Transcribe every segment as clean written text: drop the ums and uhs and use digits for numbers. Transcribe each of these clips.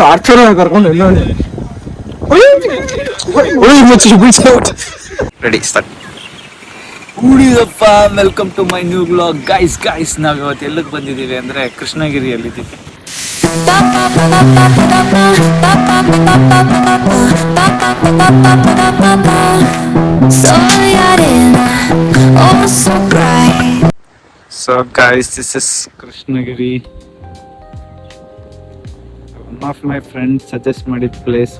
Torture ಕರ್ಕೊಂಡು ಎಲ್ಲ ready start. Welcome to my new blog. Guys ನಾವ್ ಇವತ್ತು ಎಲ್ಲಿಗೆ ಬಂದಿದ್ದೀವಿ ಅಂದ್ರೆ ಕೃಷ್ಣಗಿರಿಯಲ್ಲಿದ್ದೀವಿ. So guys, this is Krishnagiri. One of my friends suggest ಮಾಡಿದ place.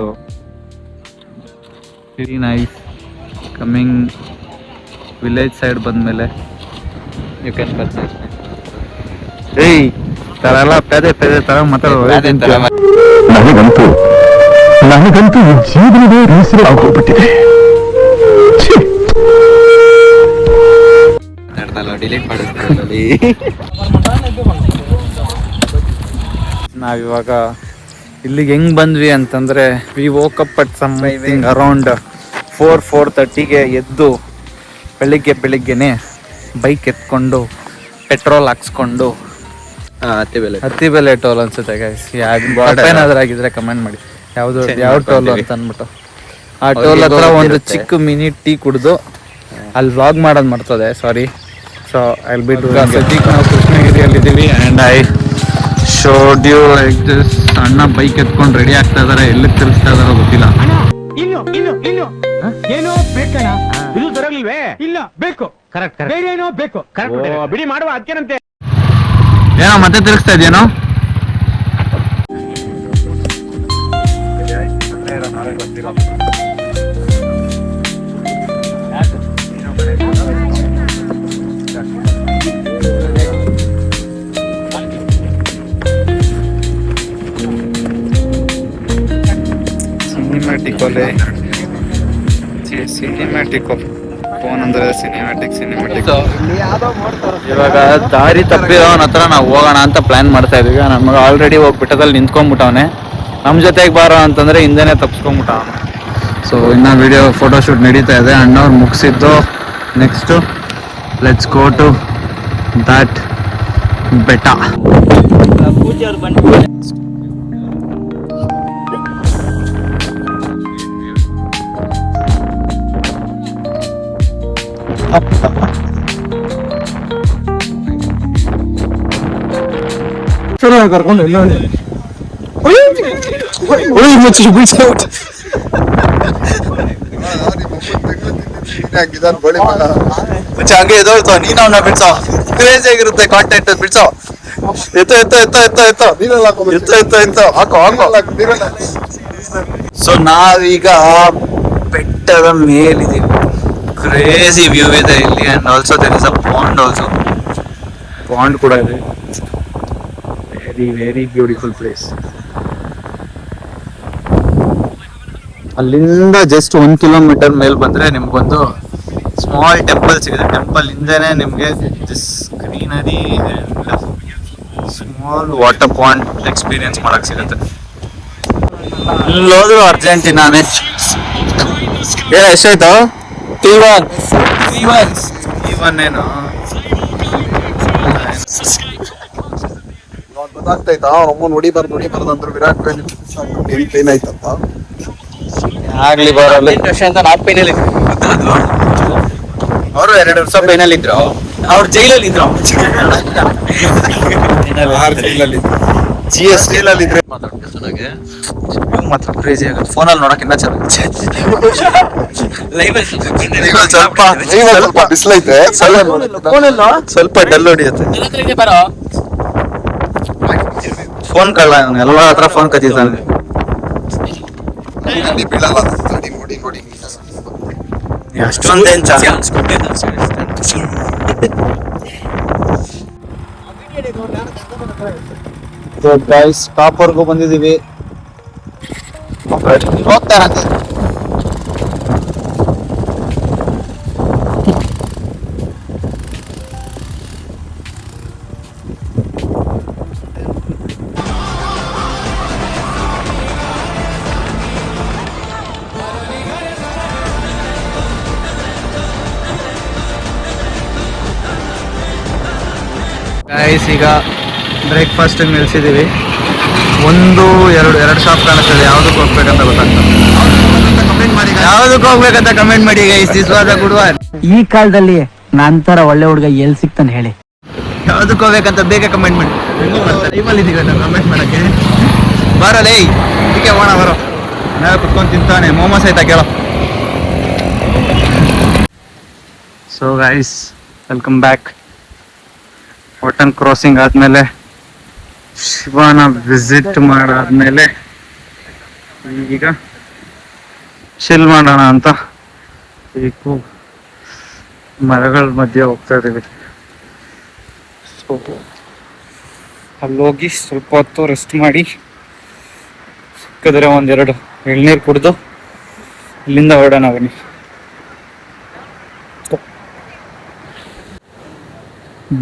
Very nice. Coming village side ಬಂದ್ಮೇಲೆ you can purchase. Hey, ತರಲ್ಲ ಪೇದೆ ತರ ಮಾತಾಡೋ. ನನಗಂತೂ ಜೀವನವೇ ರೀಸರ್ ಆಗೋಗ್ಬಿಟ್ಟಿದೆ. ಡಿಲೀಟ್ ಮಾಡಿದ್ರಲ್ಲಿ ನಾವಿವಾಗ ಇಲ್ಲಿಗೆ ಹೆಂಗ್ ಬಂದ್ವಿ ಅಂತಂದ್ರೆ we woke up at something around 4:30ಗೆ ಎದ್ದು ಬೆಳಿಗ್ಗೆನೆ ಬೈಕ್ ಎತ್ಕೊಂಡು ಪೆಟ್ರೋಲ್ ಹಾಕ್ಸ್ಕೊಂಡು ಹತ್ತಿಬೆಲೆ ಟೋಲ್ ಅನ್ಸುತ್ತೆ ಗೈಸ್. ಏನಾದ್ರೂ ಆಗಿದ್ರೆ ಕಮೆಂಟ್ ಮಾಡಿ ಯಾವ ಟೋಲ್ ಅಂತ ಅಂದ್ಬಿಟ್ಟು. ಆ ಟೋಲ್ ಹತ್ರ ಒಂದು ಚಿಕ್ಕ ಮಿನಿ ಟೀ ಕುಡ್ದು ಅಲ್ಲಿ ವ್ಲಾಗ್ ಮಾಡೋದು ಮಾಡ್ತದೆ. ಸಾರಿ. ಸೊ ಐಲ್ ಬಿ ಸದ್ಯಕ್ಕೆ ನಾವು ಕೃಷ್ಣಗಿರಿಯಲ್ಲಿದ್ದೀವಿ and I showed you like this. ಅಣ್ಣ ಬೈಕ್ ಎತ್ಕೊಂಡು ರೆಡಿ ಆಗ್ತಾ ಇದಾರೆ. ಎಲ್ಲಿಗೆ ತಿರುಗಿಸ್ತಾ ಇದಾರೋ ಗೊತ್ತಿಲ್ಲ. ಏನೋ ಬೇಕಣ ಇದು ತರಲಿಲ್ವೇ? ಇಲ್ಲ ಬೇಕು. ಕರೆಕ್ಟ್ ಬೇರೆ ಏನೋ ಬೇಕು. ಬಿಡಿ ಮಾಡುವ ಅದಕ್ಕೇನಂತೆ. ಏನೋ ಮತ್ತೆ ತಿರುಗಿಸ್ತಾ ಇದೆಯೇನೋ. ಸಿನಿಮ್ಯಾಟಿಕ್ ಫೋನ್ ಅಂದ್ರೆ ಸಿನಿಮ್ಯಾಟಿಕ್. ಇವಾಗ ದಾರಿ ತಪ್ಪಿರೋನ್ ಹತ್ರ ನಾವು ಹೋಗೋಣ ಅಂತ ಪ್ಲಾನ್ ಮಾಡ್ತಾ ಇದೀವಿ. ನಮ್ಗೆ ಆಲ್ರೆಡಿ ಹೋಗ್ಬಿಟ್ಟದಲ್ಲಿ ನಿಂತ್ಕೊಂಡ್ಬಿಟ್ಟವನೆ. ನಮ್ಮ ಜೊತೆಗೆ ಬಾರೋ ಅಂತಂದ್ರೆ ಹಿಂದೆನೆ ತಪ್ಸ್ಕೊಂಡ್ಬಿಟ್ಟವನು. ಸೊ ಇನ್ನ ವಿಡಿಯೋ ಫೋಟೋಶೂಟ್ ನಡೀತಾ ಇದೆ. ಅಣ್ಣವ್ರು ಮುಗಿಸಿದ್ದು. Next let's go to that ಬೆಟ್ಟ. ಕರ್ಕೊಂಡು ಎಲ್ಲ ಹಂಗೆ ಎದೋಳ್ತೋ ನೀನು ಅವನ್ನ ಬಿಡ್ಸೋ. ಕ್ರೇಜಿ ಆಗಿರುತ್ತೆ ಕಾಂಟೆಂಟ್. ಬಿಡ್ಸೋ. ಸೊ ನಾವೀಗ ಬೆಟ್ಟದ ಮೇಲಿದ್ದೀವಿ. ಕ್ರೇಜಿ ವ್ಯೂ ಇದೆ ಇಲ್ಲಿ. And also there is a pond also. Pond ಕೂಡ ಇದೆ. Very beautiful place. ಅಲ್ಲಿಂದ ಜಸ್ಟ್ 1 ಕಿಲೋಮೀಟರ್ ಮೇಲೆ ಬಂದ್ರೆ ನಿಮ್ಗೊಂದು ಸ್ಮಾಲ್ ಟೆಂಪಲ್ ಸಿಗುತ್ತೆ. ಟೆಂಪಲ್ ಹಿಂದೆನೆ ನಿಮ್ಗೆ this greenery small water pond experience ಮಾಡಕ್ ಸಿಗುತ್ತೆ. ಇಲ್ಲೋದ್ರು ಅರ್ಜೆಂಟೀನಾನೇ. ಎಷ್ಟಾಯ್ತು? T1 ಏನು ಗೊತ್ತಾಗ್ತಾಯ್ತಾ? ಅಮ್ಮನ್ ಹೊಡಿಬಾರ್ದು ಅಂದ್ರೆ ವಿರಾಟ್ ಕೊಹ್ಲಿ ಪೇನ್ ಆಯ್ತಂತ. ಆಗ್ಲಿ ಬರಲ್ಲ ಅಂತ ನಾವು ಪೈನಲ್ಲಿ ಅವರು 2 ವರ್ಷ ಪೈನಲ್ಲಿ ಇದ್ರು. ಅವ್ರು ಜೈಲಲ್ಲಿ ಇದ್ರು. GST ಇದ್ರೆ ಮಾತ್ರ ಕ್ರೇಜಿ ಆಗುತ್ತೆ. ಫೋನಲ್ಲಿ ನೋಡಕ್ ಇನ್ನ ಚೆನ್ನಾಗಿ. ಸ್ವಲ್ಪ ಬಿಸಿಲೈತೆ, ಸ್ವಲ್ಪ ಡಲ್ ಹೊಡಿಯುತ್ತೆ. ಫೋನ್ ಕಳ್ಳ ಎಲ್ಲ ಹತ್ರ ಫೋನ್ ಕತ್ತಿದ್ದಾನೆ. ಅಷ್ಟೊಂದೇನ್ ಚಾನ್ಸ್ ಕೊಟ್ಟಿದ್ದ. ಗೈಸ್ ಟಾಪ್ ವರ್ಗೂ ಬಂದಿದೀವಿ. ಹೋಗ್ತಾ ಇರತ್ತೆ. ಗೈಸ್ ಈಗ ಬ್ರೇಕ್ಫಾಸ್ಟ್ ನಿಲ್ಸಿದ್ದೀವಿ. ಎರಡು ಶಾಪ್ ಕಾಣಿಸ್ತದೆ. ಯಾವ್ದಕ್ಕೆ ಹೋಗ್ಬೇಕಂತ ಗೊತ್ತಾಗ್ತದೆ. ಯಾವ್ದಕ್ಕೆ ಹೋಗ್ಬೇಕಂತ ಕಮೆಂಟ್ ಮಾಡಿ guys. This was a good one. ಈ ಕಾಲದಲ್ಲಿ ನಂತರ ಒಳ್ಳೆ ಹುಡುಗ ಎಲ್ಲಿ ಸಿಗ್ತಾನೆ ಹೇಳಿ. ಯಾವ್ದಕ್ಕೆ ಹೋಗ್ಬೇಕಂತ ಬೇಗ ಕಮೆಂಟ್ ಮಾಡಿ. ಟೈಮಲ್ಲಿ ಇದೀಗ ಕಮೆಂಟ್ ಮಾಡಕ್ಕೆ ಬರಲೇ ಇದಕ್ಕೆ ಹೋಣ ಬರೋ. ನಾವು ಕುತ್ಕೊಂಡು ತಿಂತಾನೆ. ಮೋಮೋಸ್ ಆಯ್ತಾ ಕೇಳೋ. So guys, welcome back. ವಾಟನ್ ಕ್ರಾಸಿಂಗ್ ಆದ್ಮೇಲೆ ಶಿವಾನ ವಿಸಿಟ್ ಮಾಡಾದ್ಮೇಲೆ ಈಗ ಚಿಲ್ ಮಾಡೋಣ ಅಂತ ಈಗ ಮರಗಳ ಮಧ್ಯೆ ಹೋಗ್ತಾ ಇದೀವಿ. ಸೊ ಅಲ್ಲೋಗಿ ಸ್ವಲ್ಪ ಹೊತ್ತು ರೆಸ್ಟ್ ಮಾಡಿ ಸಿಕ್ಕಿದ್ರೆ ಒಂದೆರಡು ಎಳ್ನೀರು ಕುಡಿದು ಇಲ್ಲಿಂದ ಹೊರಡೋಣ. ಬನ್ನಿ.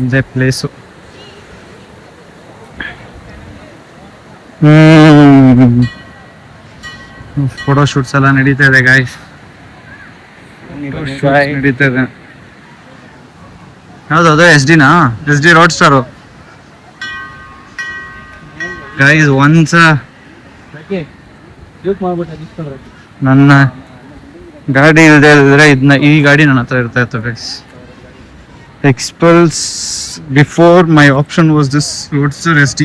ಇದೇ ಪ್ಲೇಸು. ಫೋಟೋ ಶೂಟ್ಸ್ ಎಲ್ಲ ನಡೀತಾ ಇದೆ ಗಾಯ್ಸ್. ನಡೀತಾ ಇದೆ. ಯಾವ್ದು ಅದು? SD road start guys. Once ನನ್ನ ಗಾಡಿ ಇಲ್ಲದೆ ಇದ್ರೆ ಈ ಗಾಡಿ ನನ್ನ ಹತ್ರ ಇರ್ತಾ ಇತ್ತು guys. Expulse before my option was this Roadster SD.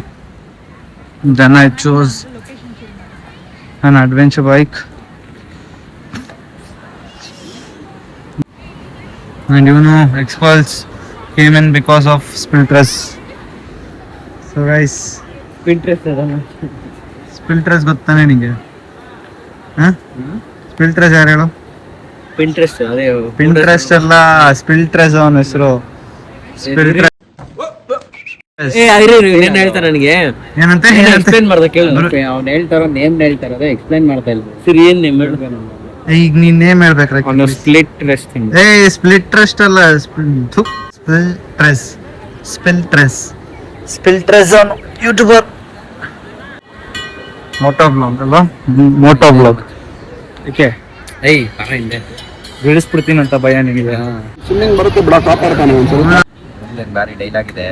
Then I chose an adventure bike. And you know, Expulse came in because of Spiltress. So guys, Spiltress ಗೊತ್ತಾನೆ ನಿಂಗೆ? Spiltress ಯಾರು ಹೇಳು? ಪಿಂಟ್ರೆಸ್ಟ್ ಅದೇ ಪಿಂಟ್ರೆಸ್ಟ್ ಅಲ್ಲ, ಸ್ಪಿಲ್ಟ್ರೆಸ್ ಅವನ ಹೆಸರು. ಏನ್ ಹೇಳ್ತಾರೆ ನನಗೆ ಏನಂತ ಎಕ್ಸ್ಪ್ಲೈನ್ ಮಾಡ್ದ ಕೇಳು. ಅವ್ನು ಹೇಳ್ತಾರೋ ನೇಮ್ ಹೇಳ್ತಾರ ಎಕ್ಸ್ಪ್ಲೈನ್ ಮಾಡ್ತಾ ಇಲ್ಲ. ಸರಿ, ಏನ್ ನೇಮ್ ಹೇಳ್ಬೇಕು? ಈಗ ನೀನ್ ನೇಮ್ ಹೇಳ್ಬೇಕ್ರೆ. ಸ್ಪ್ಲಿಟ್ ರೆಸ್ಟ್. ಸ್ಪ್ಲಿಟ್ರೆಸ್ಟ್ ಅಲ್ಲ, ಸ್ಪಿಲ್ಟ್ರೆಸ್ ಅವನು ಯೂಟ್ಯೂಬರ್. ಮೋಟೋ ಬ್ಲಾಗ್ ಅಲ್ವಾ? Moto blog. ಓಕೆ, ಬಿಡಿಸ್ಬಿಡ್ತೀನಂತ ಭಯ ನಿಮಗೆ. ಸ್ವಿಮ್ಮಿಂಗ್ ಬರುತ್ತೆ ಬಿಡ, ಕಾಪಾಡ್ತಾನೆ ಒಂದ್ಸಲ. ಬಾರಿ ಡೈಲಾಗ್ ಇದೆ.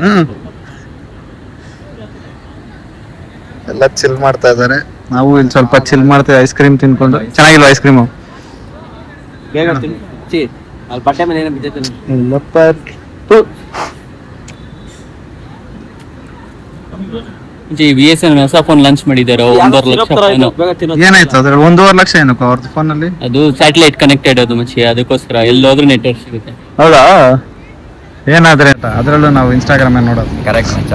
ಎಲ್ಲ ಚಿಲ್ ಮಾಡ್ತಾ ಇದಾರೆ. ನಾವು ಇಲ್ಲಿ ಸ್ವಲ್ಪ ಚಿಲ್ ಮಾಡ್ತೀವಿ. ಐಸ್ ಕ್ರೀಮ್ ತಿನ್ಕೊಂಡು. ಚೆನ್ನಾಗಿಲ್ವಾ ಐಸ್ ಕ್ರೀಮು? ಅಲ್ಲಿ ಬಟ್ಟೆ ಮೇಲೆ ಏನೋ ಬಿದ್ದೈತೆ. VSN ಹೊಸ ಫೋನ್ ಲಾಂಚ್ ಮಾಡಿದ್ದಾರೆ. 1.5 ಲಕ್ಷ. ಏನಾಯ್ತು ಅದ್ರಲ್ಲಿ? 1.5 ಲಕ್ಷ ಏನಕ್ಕ ಅವ್ರದ್ದು ಫೋನ್ ಅಲ್ಲಿ? ಅದು ಸ್ಯಾಟಲೈಟ್ ಕನೆಕ್ಟೆಡ್ ಅದು ಮಚ್ಚಿ, ಅದಕ್ಕೋಸ್ಕರ ಎಲ್ಲೋದ್ರೂ ನೆಟ್ವರ್ಕ್ ಸಿಗುತ್ತೆ. ಹೌದಾ? ಏನಾದ್ರೆ ಅಂತ ಅದ್ರಲ್ಲೂ ನಾವು ಇನ್ಸ್ಟಾಗ್ರಾಮ್ ನೋಡೋದು. ಕರೆಕ್ಟ್ ಮಚ್ಚ.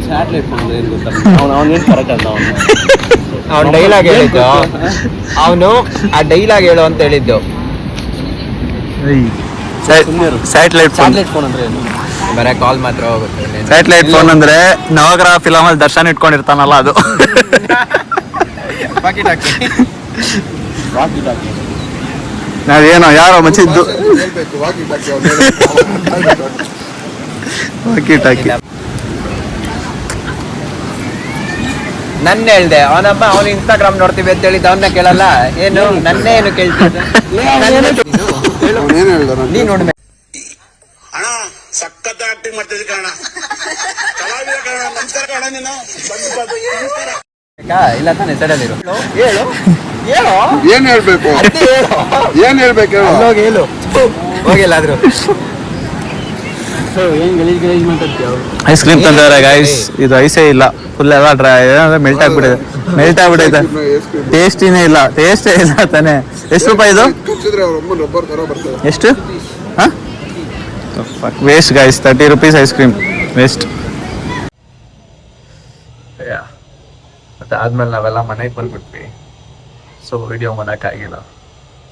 ಸ್ಯಾಟಲೈಟ್ ಫೋನ್ ಏನು ಗೊತ್ತಾ? ಅವನೇನು ಕರೆಕ್ಟ್ ಅಲ್ಲ. ಅವನು ಡೈಲಾಗ್ ಹೇಳಿದ್ದು, ಅವನು ಆ ಡೈಲಾಗ್ ಹೇಳು ಅಂತ ಹೇಳಿದ್ದು. ಸ್ಯಾಟಲೈಟ್ ಫೋನ್ ಅಂದ್ರೆ ಏನು? ಬರೀ ಕಾಲ್ ಮಾತ್ರ ಹೋಗುತ್ತೆ. ಸ್ಯಾಟಲೈಟ್ ಫೋನ್ ಅಂದ್ರೆ ನವಗ್ರಹ ಫಿಲಮ್ ಅಲ್ಲಿ ದರ್ಶನ್ ಇಟ್ಕೊಂಡಿರ್ತಾನಲ್ಲ ಅದು. ನಾವೇನೋ ಯಾರೋ ಮಚ್ಚಿದ್ದು ಹೇಳ್ಬೇಕು, ವಾಕಿ ಟಾಕಿ. ನನ್ನ ಹೇಳ್ದೆ ಅವನಮ್ಮ, ಅವನು ಇನ್ಸ್ಟಾಗ್ರಾಮ್ ನೋಡ್ತೀವಿ ಅಂತ ಹೇಳಿದ್ದು. ಅವನ್ನ ಕೇಳಲ್ಲ ಏನು? ನನ್ನೇ ಏನು ಕೇಳ್ತಿದ್ದೆ? ಏನ್ ಹೇಳ್ದ? ನೀನ್ ನೋಡ್ಬೇಕು. ಅಣ್ಣ ಸಖತ್ ಆಕ್ಟಿಂಗ್ ಮಾಡ್ತಿದ್ದೆ ಕಣ. ಕಲಾವಿದ ಕಣ. ನಮಸ್ಕಾರ ಕಣ. ನೀನು ಇಲ್ಲ ತಾನೆ ಸಡಲಿರು. ಹೇಳು ಹೇಳು, ಏನ್ ಹೇಳ್ಬೇಕು? ಏನ್ ಹೇಳ್ಬೇಕು? ಹೋಗಿ ಹೇಳು. ಹೋಗಿಲ್ಲ ಆದ್ರೂ ಐಸ್ ಕ್ರೀಮ್ ತಂದವ್ರೆ ಗೈಸ್. ಇದು ಐಸೇ ಇಲ್ಲ, ಫುಲ್ ಎಲ್ಲ ಡ್ರೈ ಮೆಲ್ಟ್ ಆಗ್ಬಿಟ್ಟೈತೆ. ಟೇಸ್ಟಿನೇ ಇಲ್ಲ, ಟೇಸ್ಟೇ ಇಲ್ಲ ತಾನೆ. ಎಷ್ಟು ರೂಪಾಯಿ ಇದು? ಎಷ್ಟು? Waste guys. 30 rupees ice cream waste. ಮತ್ತೆ ಆದ್ಮೇಲೆ ನಾವೆಲ್ಲ ಮನೆಗೆ ಬಂದ್ಬಿಟ್ವಿ. ಸೊ ವಿಡಿಯೋ ಮಾಡೋಕ್ಕಾಗಿಲ್ಲ.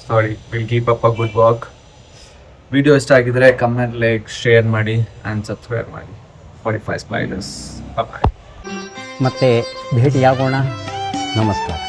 Sorry. Will keep up a good walk. Video ಇಷ್ಟ ಆಗಿದ್ರೆ ಕಮೆಂಟ್, ಲೈಕ್, ಶೇರ್ ಮಾಡಿ ಆ್ಯಂಡ್ ಸಬ್ಸ್ಕ್ರೈಬ್ ಮಾಡಿ. 45 ಸ್ಮೈಲರ್ಸ್. ಬಾಯ್. ಮತ್ತೆ ಭೇಟಿಯಾಗೋಣ. ನಮಸ್ಕಾರ.